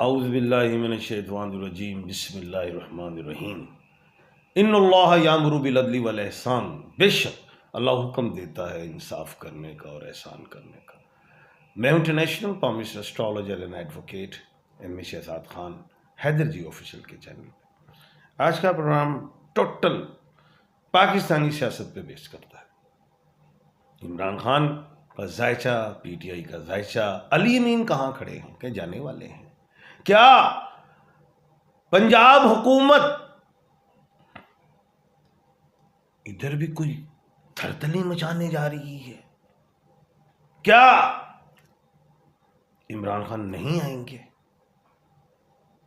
औज़ुबिल्लाहि मिनश्शैतानिर्रजीम बिस्मिल्लाहिर्रहमानिर्रहीम। इन्नल्लाह यामुरु बिल अदली वल एहसान। बेशक अल्लाह हुक्म देता है इंसाफ करने का और एहसान करने का। मैं हूं international palmist astrologer and advocate M Shahzad Khan, Haider ji official के चैनल पे। आज का प्रोग्राम टोटल पाकिस्तानी सियासत पे बेस करता है। इमरान खान का जायचा, पीटीआई का जायचा, अली अमीन कहाँ खड़े हैं, क्या जाने वाले हैं? क्या पंजाब हुकूमत इधर भी कोई धड़तली मचाने जा रही है? क्या इमरान खान नहीं आएंगे?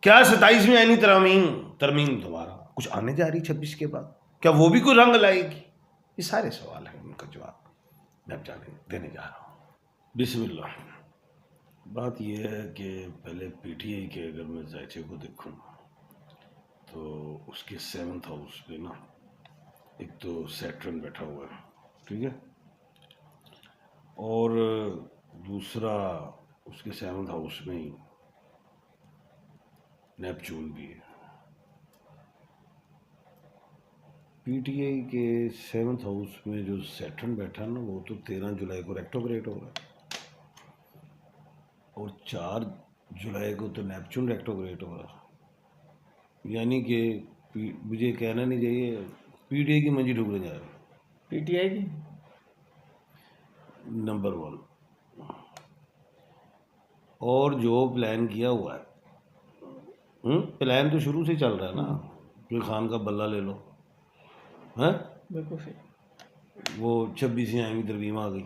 क्या 27वीं आईनी तरमीम दोबारा कुछ आने जा रही 26 के बाद? क्या वो भी कोई रंग लाएगी? ये सारे सवाल हैं, उनका जवाब मैं अब देने जा रहा हूँ। बिस्मिल्लाह। बात यह है कि पहले पीटीआई के अगर मैं जायचे को देखूं तो उसके 7th हाउस पे ना एक तो सैटर्न बैठा हुआ है, ठीक है, और दूसरा उसके 7th हाउस में ही नेपच्यून भी है। पीटीआई के 7th हाउस में जो सैटर्न बैठा ना वो तो 13 जुलाई को रेट्रोग्रेड हो रहा है और 4 जुलाई को तो नेपच्यून रेट्रोग्रेड हो रहा है। यानी कि मुझे कहना नहीं चाहिए, पीटीआई की मंजी ढूंढने जा रही है। पीटीआई की नंबर 1। और जो प्लान किया हुआ है, प्लान तो शुरू से चल रहा है ना, फिर खान का बल्ला ले लो, हैं? बिल्कुल सही। वो 26वीं आईनी तरमीम आ गई,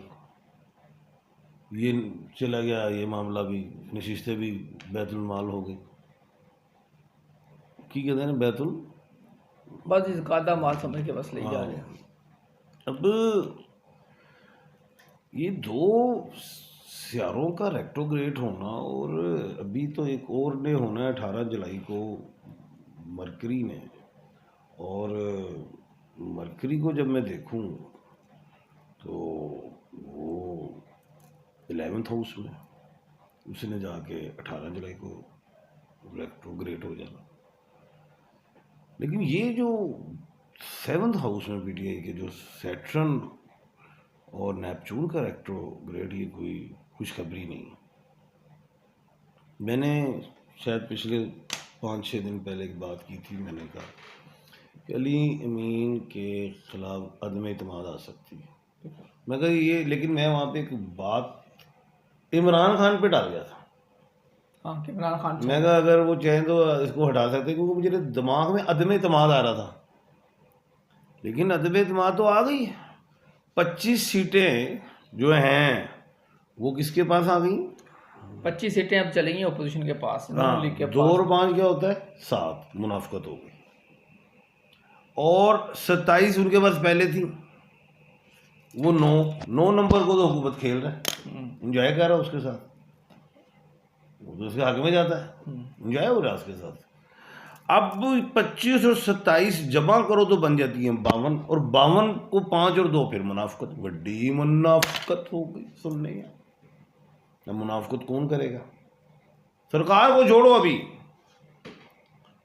ये चला गया, ये मामला भी, नशिस्तें भी बैतुल माल हो गई, की कहते हैं बैतुल, बस इस कादा माल समझ के बस ले जा रहे हैं। अब ये दो सियारों का रेट्रोग्रेड होना और अभी तो एक और ने होना है 18 जुलाई को मरकरी ने, और मरकरी को जब मैं देखूं तो वो 11th हाउस में उसने जाके 18 जुलाई को रेट्रोग्रेड हो जाना। लेकिन ये जो 7th हाउस में पीटीआई के जो सैटर्न और नेपच्यून का रेट्रोग्रेड, ये कोई खुशखबरी नहीं। मैंने शायद पिछले 5-6 दिन पहले एक बात की थी, मैंने कहा कि अली अमीन के खिलाफ अदम एतमाद आ सकती है। मैं कहा ये, लेकिन मैं वहाँ पे एक बात इमरान खान पे डाल गया था। हाँ, कि इमरान खान मैं कहा अगर वो चाहें तो इसको हटा सकते, क्योंकि मुझे दिमाग में अदम एतमाद आ रहा था, लेकिन अदम एतमाद तो आ गई है। 25 सीटें जो हैं वो किसके पास आ गई? 25 सीटें अब चलेंगी अपोजिशन के पास। हाँ, लीग के 2 और 5 क्या होता है? 7 मुनाफकत हो गई। और 27 उनके पास पहले थी, वो 9 नंबर को तो हुकूमत खेल रहा है, इंजॉय कर रहा है उसके साथ, वो तो उसके हक में जाता है, इंजॉय हो रहा है उसके साथ। अब 25 और 27 जमा करो तो बन जाती है 52, और 52 को 5 और 2 फिर मुनाफकत, बड़ी मुनाफकत हो गई। सुनने अब मुनाफकत कौन करेगा? सरकार को जोड़ो, अभी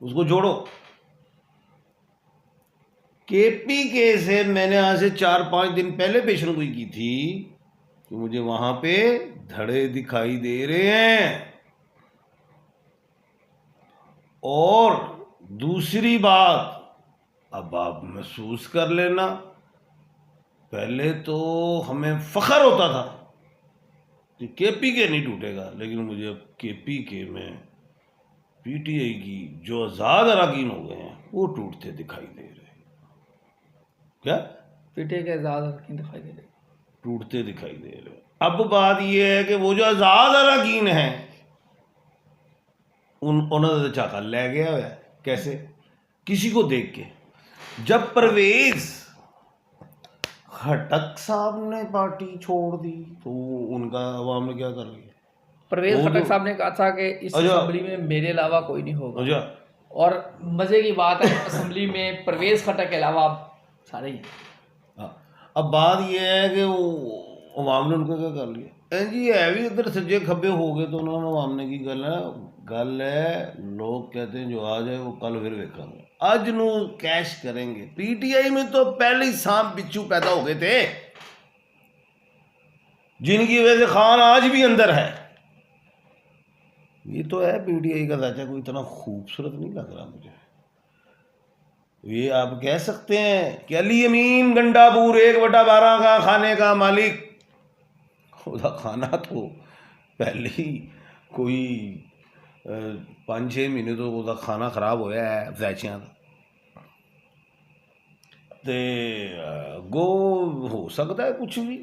उसको जोड़ो। केपीके से मैंने आज से 4-5 दिन पहले पेशनगोई की थी कि मुझे वहां पे धड़े दिखाई दे रहे हैं। और दूसरी बात, अब आप महसूस कर लेना, पहले तो हमें फख्र होता था कि केपीके नहीं टूटेगा, लेकिन मुझे अब केपीके में पीटीआई की जो आज़ाद अरकान हो गए हैं वो टूटते दिखाई दे रहे हैं। क्या? पीटीआई के आज़ाद अरकान दिखाई दे रहे, टूटते दिखाई दे रहे हैं। अब बात यह है कि वो जो आज़ाद अरकान हैं उन्होंने चाका ले गया है। कैसे? किसी को देख के। जब परवेज खटक साहब ने पार्टी छोड़ दी तो उनका अवाम ने क्या कर लिया? परवेज खटक साहब ने कहा था कि इस असेंबली में मेरे अलावा कोई नहीं होगा, और मजे की बात है असेंबली में परवेज खटक के अलावा सारे ही। अब बात यह है कि वो अवाम ने उनको क्या कर लिया? जी है भी इधर सज्जे खब्बे हो गए तो उन्होंने मामने की गल है लोग कहते हैं जो आज है वो कल फिर वेखेंगे, अज नू कैश करेंगे। पीटीआई में तो पहले ही सांप बिच्छू पैदा हो गए थे जिनकी वजह से खान आज भी अंदर है। ये तो है पीटीआई का ढांचा, कोई इतना खूबसूरत नहीं लग रहा मुझे। ये आप कह सकते हैं कि अली अमीन गंडापुर 1/12 का खाने का मालिक, ਉਹਦਾ खाना तो पहले ही कोई 5-6 महीने तो ਉਹਦਾ खाना खराब होया है फैशियां का, ते गो हो सकता है कुछ भी।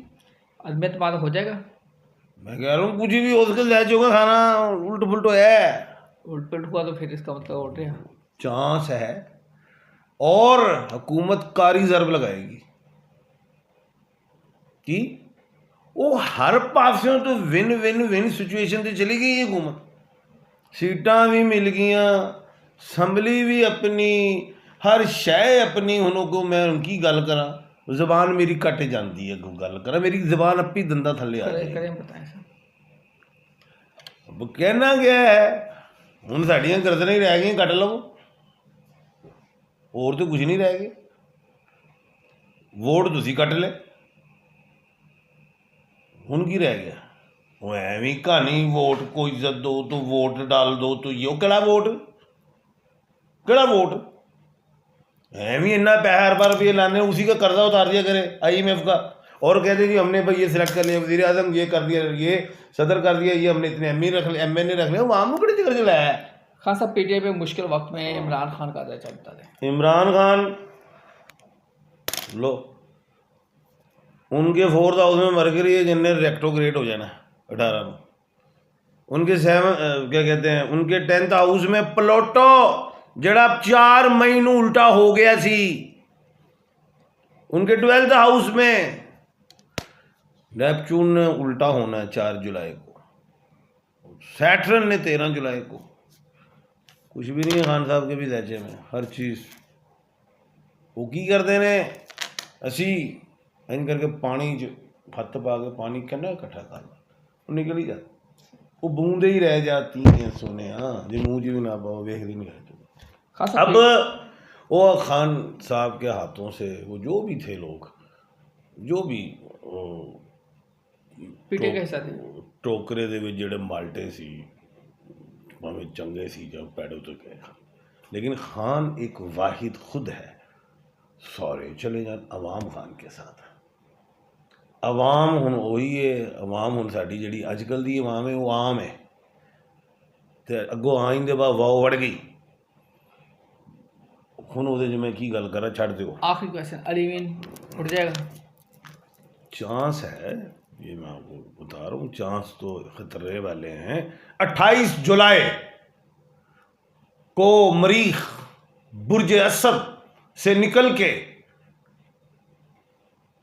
अजमेत माल हो जाएगा, मैं कह रहा हूँ कुछ भी हो सकता है, का खाना उल्ट पुलट है, उल्ट पुलट हुआ तो फिर इसका मतलब उल्ट है चांस है। और हुकूमत कारी जरब लगाएगी कि वो हर पासों तो विन विन विन सिचुएशन से चली गई हुकूमत, सीटां भी मिल गईयां, असैम्बली भी अपनी, हर शय अपनी। हुन को मैं उनकी गल करा, जबान मेरी कट जाती है, गल करा मेरी जबान अपनी दंदा थले आ जाए। अब कहना गया है हुन साड़ियां गर्दनां ही रह गई, कट लवो, और तो कुछ नहीं रह गए। वोट तुसी कट ले, हुन की रह गया? वो एवं कहानी वोट को इज्जत दो तो वोट डाल दो तो ये केड़ा वोट, केड़ा वोट? एवं इन्ना पैसा अरबा रुपये लाने, उसी का कर्जा उतार दिया करे IMF का, और कहते जी हमने भाई ये सिलेक्ट कर लिया, वज़ीर आज़म ये कर दिया, ये सदर कर दिया, ये हमने इतने ME रख लिया, MNA रख लिया, वहाँ मुकड़े जिक्र चलाया है। खान साहब PTI पे मुश्किल वक्त में इमरान खान का चलता है। इमरान खान लो उनके 4th हाउस में मर गई है जिनने रेक्टोग्रेट हो जाना 18 में, उनके 7 क्या कहते हैं उनके 10th हाउस में प्लोटो जड़ा 4 मई नूं उल्टा हो गया सी, उनके 12th हाउस में नेपच्यून ने उल्टा होना है 4 जुलाई को, सैटर्न ने 13 जुलाई को। कुछ भी नहीं है खान साहब के भी दैचे में, हर चीज़ वो की करते ने, असी इन करके पानी हथ पा के पानी कहना इकट्ठा कर वो निकल ही जाता, वो बूंदे ही रह जाती हैं सोने, हाँ जो मुँह जी भी ना पाओ वेख भी नहीं रहते। अब वो खान साहब के हाथों से वो जो भी थे लोग, जो भी पीटे के हिस्सा थे, टोकरे दे विच जेड़े माल्टे सी भावें चंगे सी जब पैडो तो कह, लेकिन खान एक वाहिद खुद है। सॉरी चले जान अवाम खान के साथ, अवाम हुन वही है, अवाम हुन साडी जिहड़ी अजकल दी अवाम है वो आम है, ते अगों आइन दे बाद वाओ वड़ गई, हुन ओहदे च मैं की गल करा, छड्ड दिओ। आखिरी क्वेश्चन, अलीमीन उठ जाएगा? चांस है, ये मैं आपको बता रहा हूँ, चांस तो खतरे वाले हैं। 28 जुलाई को मरीख बुर्ज असद से निकल के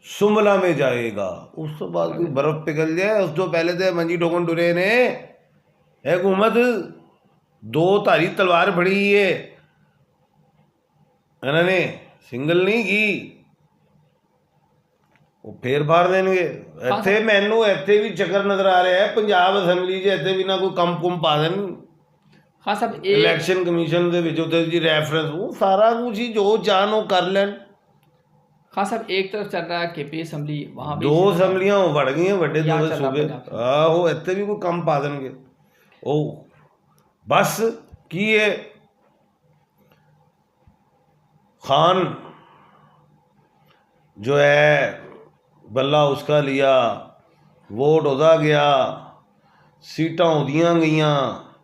सुमला में जाएगा, उस तो बाद कोई बर्फ पिघल जाए, उस तो पहले तो मंजी ठोकन टुरे ने हुकूमत 2 धारी तलवार फड़ी है, इन्होंने सिंगल नहीं की, वो फेर फाड़ देंगे। इत्थे मैनू इत्थे भी चक्कर नजर आ रहा है पंजाब असैम्बली च, इत्थे भी ना कोई कंप कुंप पा देन। हाँ सब इलैक्शन कमीशन दे विच उत्ते जी रेफरेंस वो सारा कुछ ही जो चाहन वो कर लेन। हाँ साहब एक तरफ चल रहा है KP असैम्बली, वहाँ 2 असैम्बलियां वड़ गई वड्डे 2 सूबे, आहो इत्थे भी कोई कम पा देंगे। ओ बस की है खान जो है बल्ला उसका लिया, वोट उदा गया, सीटां उदियां गईयां,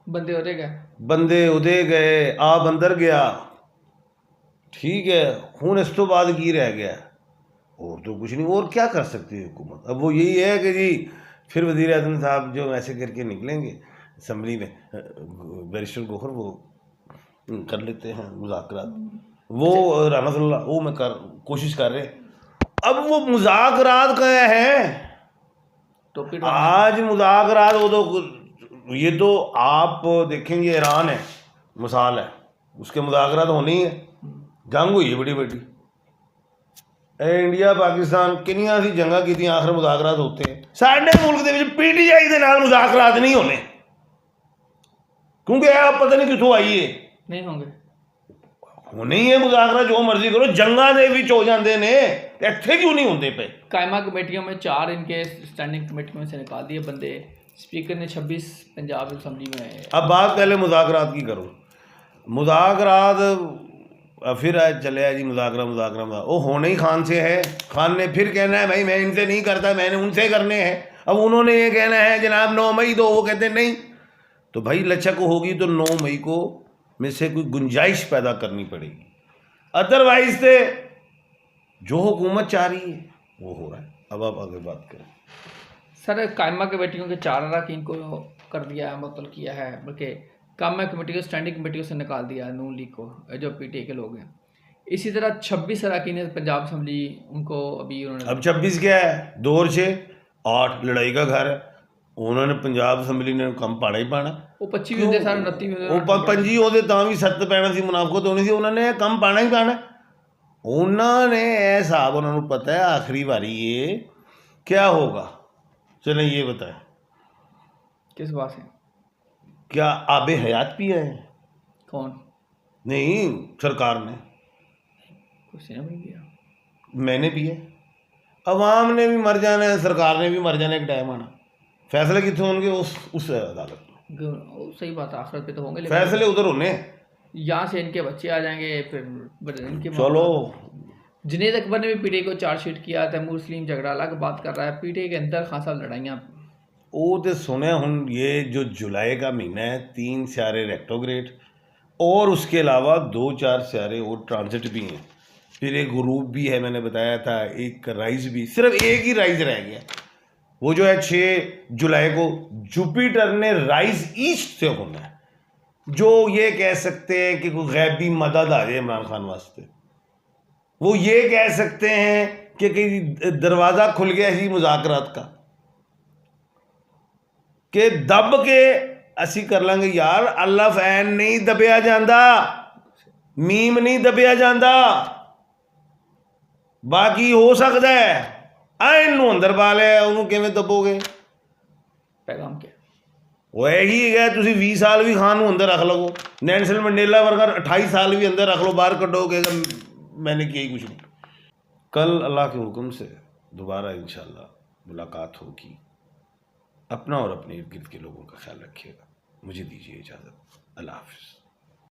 बंदे उधे गए, बंदे उदे गए, आप अंदर गया, ठीक है। हुन इस तो बाद की रह गया, और तो कुछ नहीं, और क्या कर सकती है हुकूमत। अब वो यही है कि जी फिर वज़ीर आज़म साहब जो ऐसे करके निकलेंगे असम्बली में, बैरिस्टर गोखर वो कर लेते हैं मुज़ाकरात, वो रहमतुल्लाह वो मैं कोशिश कर रहे। अब वो मुज़ाकरात क्या है, तो आज मुज़ाकरात वो तो ये तो आप देखेंगे ईरान है मिसाल है, उसके मुज़ाकरात होनी है, जंग हुई है बड़ी बड़ी, इंडिया पाकिस्तान किनिया सी जंगा की आखिर मुज़ाकरात होते हैं साढ़े मुल्क के PTI के नाल मुज़ाकरात नहीं होने क्योंकि आप पता नहीं कितों आई है नहीं होंगे होने ही है मुज़ाकरा जो मर्जी करो जंगा दे विच हो जाते ने इत्थे क्यों नहीं होंदे पे कायमा कमेटियों में 4 इनके स्टैंडिंग कमेटी में से निकाल दिए बंदे स्पीकर ने 26 पंजाब असम्बली में अब बात पहले मुज़ाकरात की करो मुज़ाकरात फिर आज चले जी मुज़ाकरा वो होने ही खान से है खान ने फिर कहना है भाई मैं इनसे नहीं करता मैंने उनसे करने हैं अब उन्होंने ये कहना है जनाब 9 मई दो वो कहते नहीं तो भाई लचक होगी तो 9 मई को में से कोई गुंजाइश पैदा करनी पड़ेगी अदरवाइज से जो हुकूमत चाह रही है वो हो रहा है। अब आप आगे बात करें। सर कायमा कमेटियों के 4 अरकान को कर दिया है मुअत्तल किया है बल्कि कायमा कमेटी को स्टैंडिंग कमेटियों से निकाल दिया है नून लीग को जो PTI के लोग हैं। इसी तरह 26 अरकान पंजाब असम्बली उनको अभी उन्होंने अब 26 क्या है 2 और 6 8 लड़ाई का घर है उन्होंने पंजाब असम्बली ने कम पाना ही पाना वो 25 भी होंगे सारे 29 भी होंगे 25 होते तां भी 7 पैना सी मुनाफकत होनी सी उन्होंने कम पाना ही पाना उन्होंने यह हिसाब उन्होंने पता है आखिरी बारी ये क्या होगा चलें ये बताएं किस बात से क्या आबे हयात पिया है कौन नहीं सरकार ने कुछ नहीं पिया मैंने पिया अवाम ने भी मर जाना है सरकार ने भी मर जाना एक टाइम आना फैसले कितने होंगे उस अदालत में सही बात है आखिरत पे तो होंगे फैसले उधर होने यहाँ से इनके बच्चे आ जाएंगे फिर इनके चलो जुनैद अकबर ने भी PTI को चार्जशीट किया तैमूर सलीम झगड़ा अलग बात कर रहा है PTI के अंदर खासा लड़ाइयाँ वो तो सुने हुन ये जो जुलाई का महीना है 3 स्यारे रेक्टोग्रेड और उसके अलावा 2-4 स्यारे और ट्रांजिट भी हैं फिर एक ग्रुप भी है मैंने बताया था एक राइज भी सिर्फ एक ही राइज रह गया वो जो है 6 जुलाई को जुपिटर ने राइज ईस्ट से होना है जो ये कह सकते हैं कि कोई गैबी मदद आ जाए इमरान खान वास्ते वो ये कह सकते हैं कि दरवाज़ा खुल गया ही मुज़ाकरात का कि दब के असी कर लांगे यार अल्लाह फैन नहीं दबिया जाता मीम नहीं दबिया जाता बाकी हो सकता है आइन अंदर पा लिया उन्होंने किवें दबोगे पैगाम क्या वो यही है तुम 20 साल भी खान अंदर रख लो नेल्सन मंडेला वर्गा 28 साल भी अंदर रख लो बाहर कटोगे मैंने किया ही कुछ नहीं कल अल्लाह के हुक्म से दोबारा इंशाल्लाह मुलाकात होगी अपना और अपने इर्द गिर्द के लोगों का ख्याल रखिएगा मुझे दीजिए इजाज़त अल्लाह हाफ़िज़।